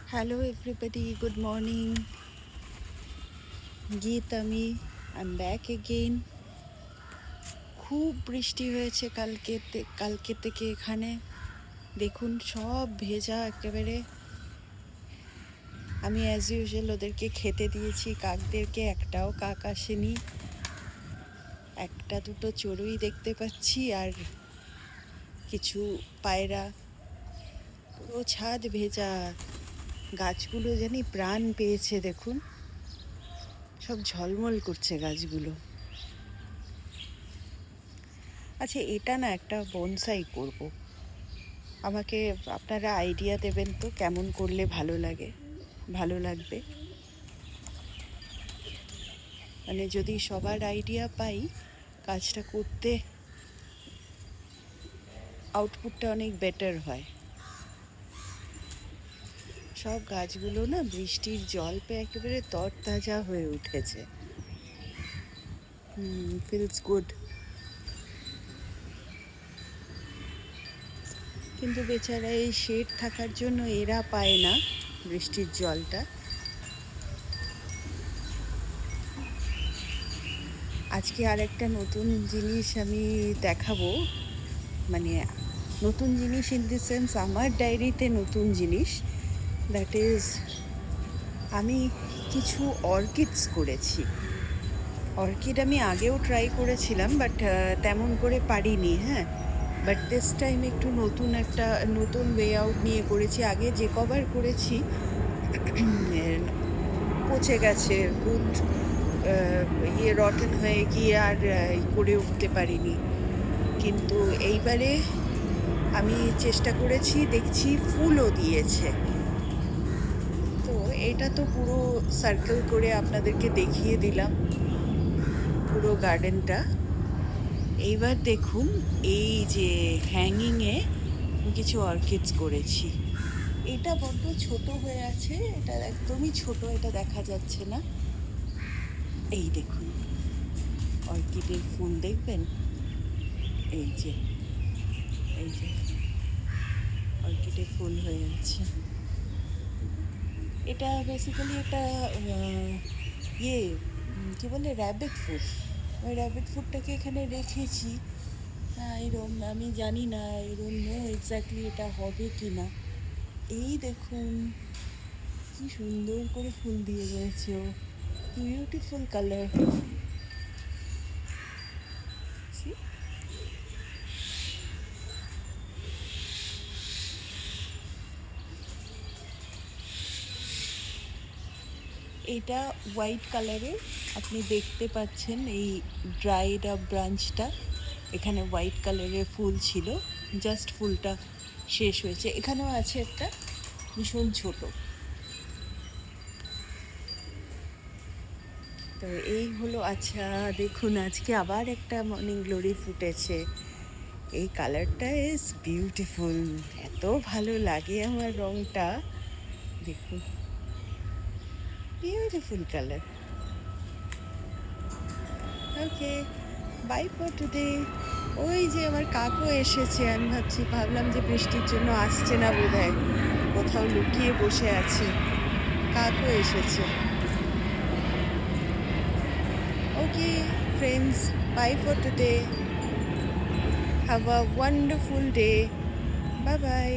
Hello everybody, good morning. Geet I'm back again. খুব বৃষ্টি হয়েছে কালকে থেকে এখানে দেখুন সব ভেজা একেবারে। আমি অ্যাজ ইউজুয়াল ওদেরকে খেতে দিয়েছি কাকদেরকে, একটাও কাক আসেনি, একটা দুটো চড়ুই দেখতে পাচ্ছি আর কিছু পায়রা। পুরো ছাদ ভেজা, গাছগুলো জানি প্রাণ পেয়েছে, দেখুন সব ঝলমল করছে গাছগুলো। আচ্ছা, এটা না একটা বনসাই করব। আমাকে আপনারা আইডিয়া দেবেন তো কেমন করলে ভালো লাগবে। মানে যদি সবার আইডিয়া পাই, কাজটা করতে আউটপুটটা অনেক বেটার হয়। সব গাছগুলো না বৃষ্টির জল পেয়ে একেবারে তরতাজা হয়ে উঠেছে। Feels good. কিন্তু বেচারা এই শেড থাকার জন্য এরা পায় না বৃষ্টির জলটা। আজকে আর একটা নতুন জিনিস আমি দেখাবো, মানে নতুন জিনিস ইন দি সেন্স আমার ডায়েরিতে নতুন জিনিস। দ্যাট ইজ, আমি কিছু অর্কিডস করেছি। অর্কিড আমি আগেও ট্রাই করেছিলাম, বাট তেমন করে পারিনি। হ্যাঁ, বাট দিস টাইম একটু নতুন ওয়ে আউট নিয়ে করেছি। আগে যে কবার করেছি পচে গেছে, রুট রটেন হয়ে গিয়ে আর করে উঠতে পারিনি। কিন্তু এইবারে আমি চেষ্টা করেছি, দেখছি ফুলও দিয়েছে। তো এটা তো পুরো সার্কেল করে আপনাদেরকে দেখিয়ে দিলাম পুরো গার্ডেনটা। এইবার দেখুন, এই যে হ্যাঙ্গিংয়ে কিছু অর্কিডস করেছি। এটা বড্ড ছোট হয়ে আছে, এটা একদমই ছোট, এটা দেখা যাচ্ছে না। এই দেখুন অর্কিডের ফুল দেখবেন, এই যে অর্কিডের ফুল হয়ে আছে। এটা বেসিক্যালি এটা কি বলে, র্যাবিট ফুড। ওই র্যাবিট ফুডটাকে এখানে রেখেছি। এরম আমি জানি না, এরম নো এক্স্যাক্টলি এটা হবে কি না। এই দেখুন কি সুন্দর করে ফুল দিয়ে রয়েছে, ও বিউটিফুল কালার। এটা হোয়াইট কালারের, আপনি দেখতে পাচ্ছেন এই ড্রাইড আপ ব্রাঞ্চটা। এখানে হোয়াইট কালারের ফুল ছিল, জাস্ট ফুলটা শেষ হয়েছে। এখানেও আছে একটা ভীষণ ছোট। তো এই হলো। আচ্ছা দেখুন, আজকে আবার একটা মর্নিং গ্লোরি ফুটেছে। এই কালারটা ইজ বিউটিফুল, এত ভালো লাগে আমার রংটা। দেখুন, beautiful colour. Okay, bye for today. ওই যে আমার কাকও এসেছে, আমি ভাবলাম যে বৃষ্টির জন্য আসছে না বোধহয়, কোথাও লুকিয়ে বসে আছে। কাকও এসেছে। Okay friends, bye for today. Have a wonderful day. Bye by.